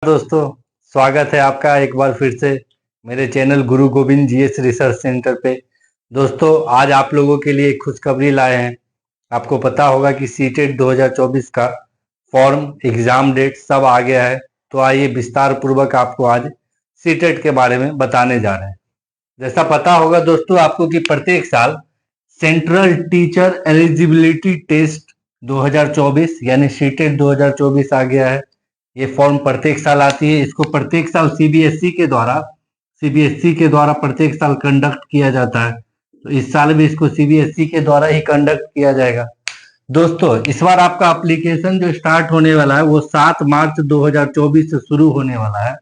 दोस्तों, स्वागत है आपका एक बार फिर से मेरे चैनल गुरु गोविंद जीएस रिसर्च सेंटर पे। दोस्तों, आज आप लोगों के लिए एक खुशखबरी लाए हैं। आपको पता होगा कि सीटेट 2024 का फॉर्म, एग्जाम डेट सब आ गया है। तो आइए विस्तार पूर्वक आपको आज सीटेट के बारे में बताने जा रहे हैं। जैसा पता होगा दोस्तों आपको कि प्रत्येक साल सेंट्रल टीचर एलिजिबिलिटी टेस्ट 2024 यानी सीटेट 2024 आ गया है। ये फॉर्म प्रत्येक साल आती है। इसको प्रत्येक साल सीबीएसई के द्वारा प्रत्येक साल कंडक्ट किया जाता है। तो इस साल भी इसको सीबीएसई के द्वारा ही कंडक्ट किया जाएगा। दोस्तों, इस बार आपका एप्लीकेशन जो स्टार्ट होने वाला है वो 7 मार्च 2024 से शुरू होने वाला है।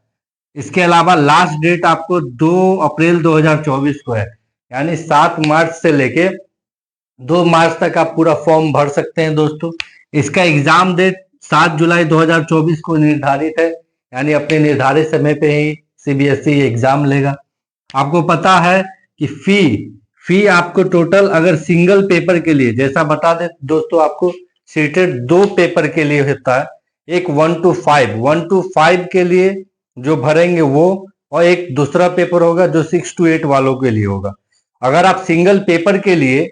इसके अलावा लास्ट डेट आपको 2 अप्रैल 2024 को है, यानी 7 मार्च से लेके 2 मार्च तक आप पूरा फॉर्म भर सकते हैं। दोस्तों, इसका एग्जाम डेट 7 जुलाई 2024 को निर्धारित है, यानी अपने निर्धारित समय पे ही सीबीएसई एग्जाम लेगा। आपको पता है कि फी आपको टोटल अगर सिंगल पेपर के लिए, जैसा बता दे दोस्तों आपको, सीटेट 2 पेपर के लिए होता है। एक 1 to 5 के लिए जो भरेंगे वो, और एक दूसरा पेपर होगा जो 6 to 8 वालों के लिए होगा। अगर आप सिंगल पेपर के लिए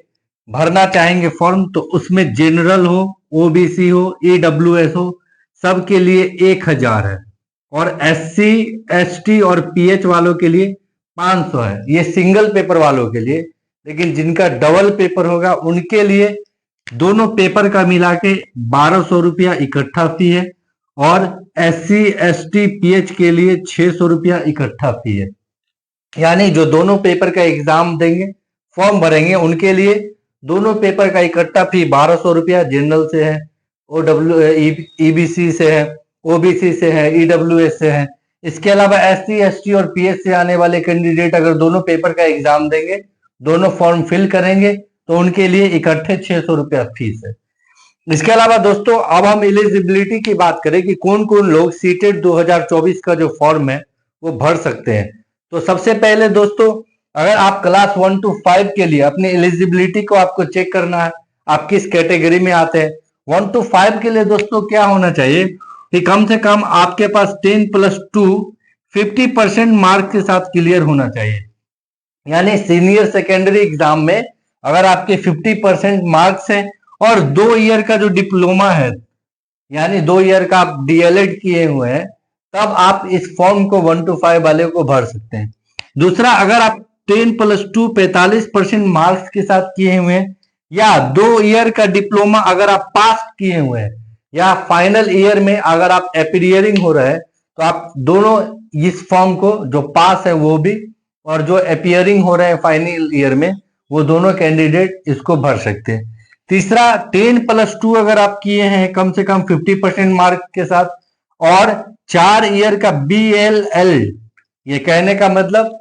भरना चाहेंगे फॉर्म, तो उसमें जनरल हो, ओबीसी हो, ईडब्ल्यूएस हो, सबके लिए 1000 है, और एससी, एसटी और पीएच वालों के लिए 500 है। ये सिंगल पेपर वालों के लिए। लेकिन जिनका डबल पेपर होगा उनके लिए दोनों पेपर का मिला के 1200 रुपया इकट्ठा फी है, और एससी, एसटी, पीएच के लिए 600 रुपया इकट्ठा फी है। यानी जो दोनों पेपर का एग्जाम देंगे, फॉर्म भरेंगे, उनके लिए दोनों पेपर का इकट्ठा फी 1200 रुपया जनरल से है, ईबीसी से है, ओबीसी से है, ईडब्ल्यूएस से है। इसके अलावा एससी, एसटी और पीएच से आने वाले कैंडिडेट अगर दोनों पेपर का एग्जाम देंगे, दोनों फॉर्म फिल करेंगे, तो उनके लिए इकट्ठे 600 रुपया फीस है। इसके अलावा दोस्तों, अब हम एलिजिबिलिटी की बात करें कि कौन कौन लोग सीटेट 2024 का जो फॉर्म है वो भर सकते हैं। तो सबसे पहले दोस्तों, अगर आप क्लास 1 to 5 के लिए अपनी एलिजिबिलिटी को आपको चेक करना है, आप किस कैटेगरी में आते हैं। 1 to 5 के लिए दोस्तों क्या होना चाहिए कि कम से कम आपके पास 10+2 50% मार्क के साथ क्लियर होना चाहिए। यानी सीनियर सेकेंडरी एग्जाम में अगर आपके 50% मार्क्स हैं और 2 ईयर का जो डिप्लोमा है, यानी 2 ईयर का आप डीएलएड किए हुए हैं, तब आप इस फॉर्म को 1 to 5 वाले को भर सकते हैं। दूसरा, अगर आप 10+2 45% मार्क्स के साथ किए हुए हैं, या 2 ईयर का डिप्लोमा अगर आप पास किए हुए हैं, या फाइनल ईयर में अगर आप अपीयरिंग हो रहे हैं, तो आप दोनों इस फॉर्म को, जो पास है वो भी और जो अपीयरिंग हो रहे हैं फाइनल ईयर में, वो दोनों कैंडिडेट इसको भर सकते हैं। तीसरा, 10+2 अगर आप किए हैं कम से कम 50% मार्क के साथ, और 4 ईयर का BLL, ये कहने का मतलब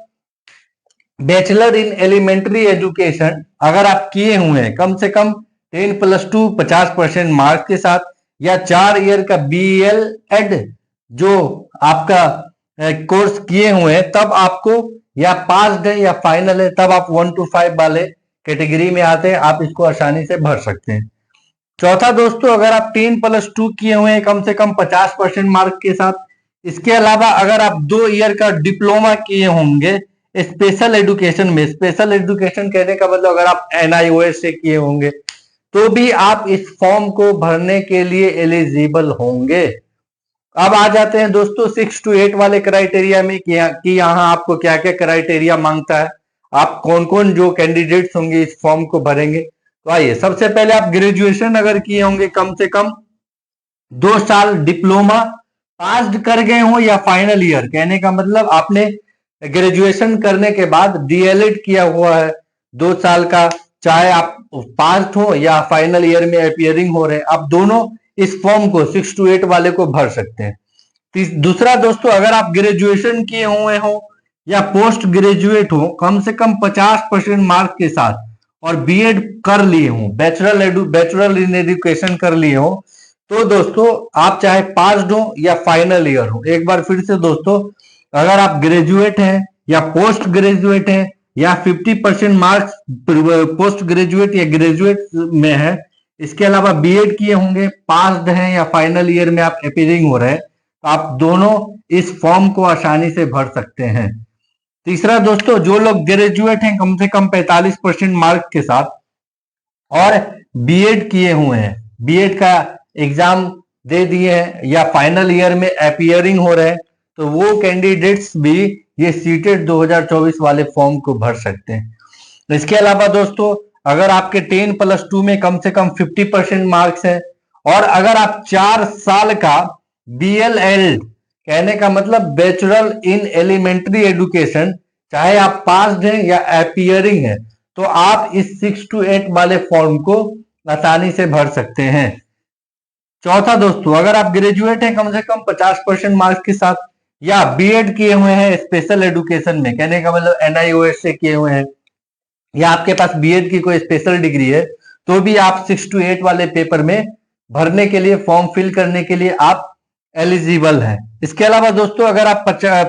बैचलर इन एलिमेंट्री एजुकेशन, अगर आप किए हुए हैं कम से कम 10+2 50% मार्क्स के साथ, या 4 ईयर का BLEd जो आपका कोर्स किए हुए हैं, तब आपको या पास्ड है या फाइनल है, तब आप 1 to 5 वाले कैटेगरी में आते हैं, आप इसको आसानी से भर सकते हैं। चौथा दोस्तों, अगर आप 10+2 किए हुए हैं कम से कम 50% मार्क के साथ, इसके अलावा अगर आप 2 ईयर का डिप्लोमा किए होंगे स्पेशल एजुकेशन में, स्पेशल एजुकेशन कहने का मतलब अगर आप NIOS से किए होंगे, तो भी आप इस फॉर्म को भरने के लिए एलिजिबल होंगे। अब आ जाते हैं दोस्तों 6 to 8 वाले क्राइटेरिया में कि यहाँ आपको क्या क्या क्राइटेरिया मांगता है, आप कौन कौन जो कैंडिडेट्स होंगे इस फॉर्म को भरेंगे। तो आइए, सबसे पहले आप ग्रेजुएशन अगर किए होंगे कम से कम 2 साल डिप्लोमा पास कर गए हो, या फाइनल ईयर, कहने का मतलब आपने ग्रेजुएशन करने के बाद डीएलएड किया हुआ है 2 साल का, चाहे आप पास हो या फाइनल ईयर में अपीयरिंग हो रहे हैं, आप दोनों इस फॉर्म को 6 to 8 वाले को भर सकते हैं। दूसरा दोस्तों, अगर आप ग्रेजुएशन किए हुए हो या पोस्ट ग्रेजुएट हो कम से कम 50% मार्क के साथ, और बीएड कर लिए हो, बैचलर इन एजुकेशन कर लिए हो, तो दोस्तों आप चाहे पास्ड हो या फाइनल ईयर हो। एक बार फिर से दोस्तों, अगर आप ग्रेजुएट हैं या पोस्ट ग्रेजुएट हैं, या 50% मार्क्स पोस्ट ग्रेजुएट या ग्रेजुएट में है, इसके अलावा बीएड किए होंगे, पास्ड हैं या फाइनल ईयर में आप अपीयरिंग हो रहे हैं, आप दोनों इस फॉर्म को आसानी से भर सकते हैं। तीसरा दोस्तों, जो लोग ग्रेजुएट हैं कम से कम 45% मार्क के साथ और बीएड किए हुए हैं, बीएड का एग्जाम दे दिए हैं या फाइनल ईयर में अपीयरिंग हो रहे हैं, तो वो कैंडिडेट्स भी ये सीटेट 2024 वाले फॉर्म को भर सकते हैं। इसके अलावा दोस्तों, अगर आपके 10+2 में कम से कम 50% मार्क्स है और अगर आप 4 साल का BLL, कहने का मतलब बैचलर इन एलिमेंट्री एजुकेशन, चाहे आप पास्ड हैं या अपीयरिंग है, तो आप इस 6 to 8 वाले फॉर्म को आसानी से भर सकते हैं। चौथा दोस्तों, अगर आप ग्रेजुएट हैं कम से कम 50% मार्क्स के साथ या बीएड किए हुए हैं स्पेशल एजुकेशन में, कहने का मतलब NIOS से किए हुए हैं, या आपके पास बीएड की कोई स्पेशल डिग्री है, तो भी आप 6 to 8 वाले पेपर में भरने के लिए, फॉर्म फिल करने के लिए आप एलिजिबल हैं। इसके अलावा दोस्तों, अगर आप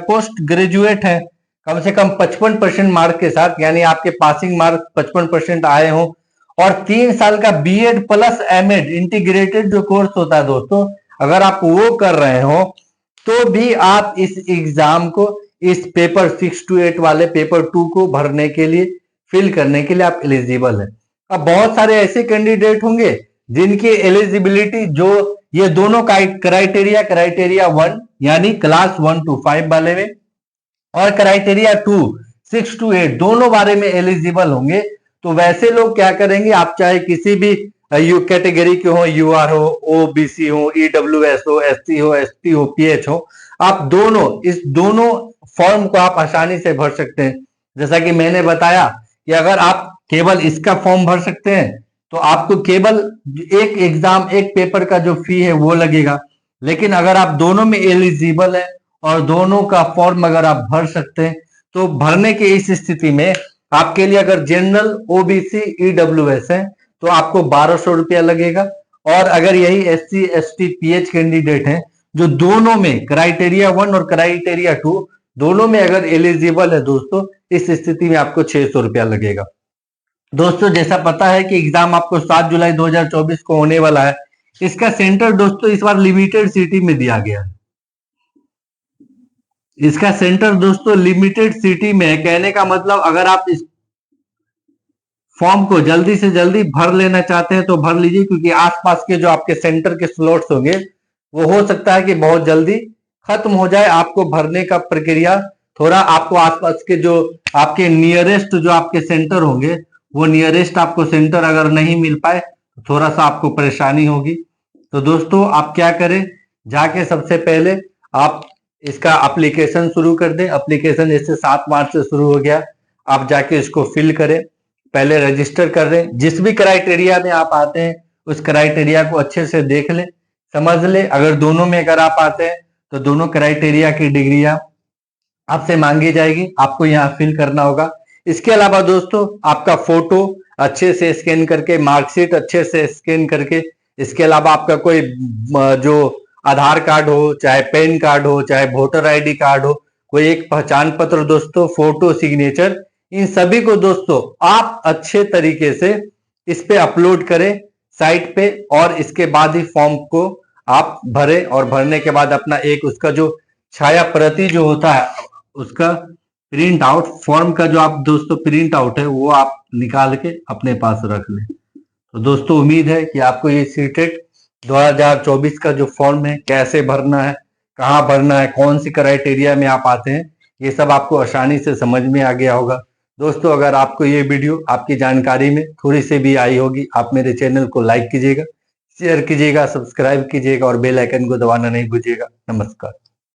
पोस्ट ग्रेजुएट हैं कम से कम 55% मार्क के साथ, यानी आपके पासिंग मार्क 55% आए हों और 3 साल का बीएड प्लस एमएड इंटीग्रेटेड जो कोर्स होता है दोस्तों, अगर आप वो कर रहे हो, तो भी आप इस एग्जाम को, इस पेपर 6 to 8 वाले पेपर 2 को भरने के लिए, फिल करने के लिए आप एलिजिबल है। अब बहुत सारे ऐसे कैंडिडेट होंगे जिनकी एलिजिबिलिटी, जो ये दोनों क्राइटेरिया 1 यानी क्लास 1 to 5 वाले में और क्राइटेरिया 2 6 to 8 दोनों बारे में एलिजिबल होंगे, तो वैसे लोग क्या करेंगे, आप चाहे किसी भी कैटेगरी के हो, यूआर हो, ओबीसी हो, ईडब्ल्यूएस हो, एससी हो, एसटी हो, पीएच हो, आप दोनों, इस दोनों फॉर्म को आप आसानी से भर सकते हैं। जैसा कि मैंने बताया कि अगर आप केवल इसका फॉर्म भर सकते हैं तो आपको केवल एक एग्जाम, एक पेपर का जो फी है वो लगेगा, लेकिन अगर आप दोनों में एलिजिबल है और दोनों का फॉर्म अगर आप भर सकते हैं, तो भरने की इस स्थिति में आपके लिए अगर जनरल, ओबीसी, ईडब्ल्यूएस है तो आपको 1200 रुपया लगेगा, और अगर यही एससी, एसटी, पीएच कैंडिडेट हैं जो दोनों में क्राइटेरिया 1 और क्राइटेरिया 2 दोनों में अगर एलिजिबल है दोस्तों, इस स्थिति में आपको 600 रुपया लगेगा। दोस्तों, जैसा पता है कि एग्जाम आपको 7 जुलाई 2024 को होने वाला है। इसका सेंटर दोस्तों इस बार लिमिटेड सिटी में दिया गया है। इसका सेंटर दोस्तों लिमिटेड सिटी में है, कहने का मतलब अगर आप इस फॉर्म को जल्दी से जल्दी भर लेना चाहते हैं तो भर लीजिए, क्योंकि आसपास के जो आपके सेंटर के स्लॉट्स होंगे वो हो सकता है कि बहुत जल्दी खत्म हो जाए। आपको भरने का प्रक्रिया थोड़ा, आपको आसपास के जो आपके नियरेस्ट जो आपके सेंटर होंगे, वो नियरेस्ट आपको सेंटर अगर नहीं मिल पाए तो थोड़ा सा आपको परेशानी होगी। तो दोस्तों, आप क्या करें, जाके सबसे पहले आप इसका एप्लीकेशन शुरू कर दें। एप्लीकेशन जैसे 7 मार्च से शुरू हो गया, आप जाके इसको फिल करें, पहले रजिस्टर कर दें। जिस भी क्राइटेरिया में आप आते हैं उस क्राइटेरिया को अच्छे से देख लें, समझ लें। अगर दोनों में अगर आप आते हैं तो दोनों क्राइटेरिया की डिग्रियां आपसे मांगी जाएगी, आपको यहाँ फिल करना होगा। इसके अलावा दोस्तों, आपका फोटो अच्छे से स्कैन करके, मार्कशीट अच्छे से स्कैन करके, इसके अलावा आपका कोई जो आधार कार्ड हो, चाहे पैन कार्ड हो, चाहे वोटर आईडी कार्ड हो, कोई एक पहचान पत्र दोस्तों, फोटो, सिग्नेचर, इन सभी को दोस्तों आप अच्छे तरीके से इस पे अपलोड करें साइट पे, और इसके बाद ही फॉर्म को आप भरें। और भरने के बाद अपना एक उसका जो छाया प्रति जो होता है उसका प्रिंट आउट, फॉर्म का जो आप दोस्तों प्रिंट आउट है वो आप निकाल के अपने पास रख लें। तो दोस्तों, उम्मीद है कि आपको ये सीटेट 2024 का जो फॉर्म है, कैसे भरना है, कहाँ भरना है, कौन सी क्राइटेरिया में आप आते हैं, ये सब आपको आसानी से समझ में आ गया होगा। दोस्तों, अगर आपको ये वीडियो आपकी जानकारी में थोड़ी सी भी आई होगी, आप मेरे चैनल को लाइक कीजिएगा, शेयर कीजिएगा, सब्सक्राइब कीजिएगा और बेल आइकन को दबाना नहीं भूलिएगा। नमस्कार।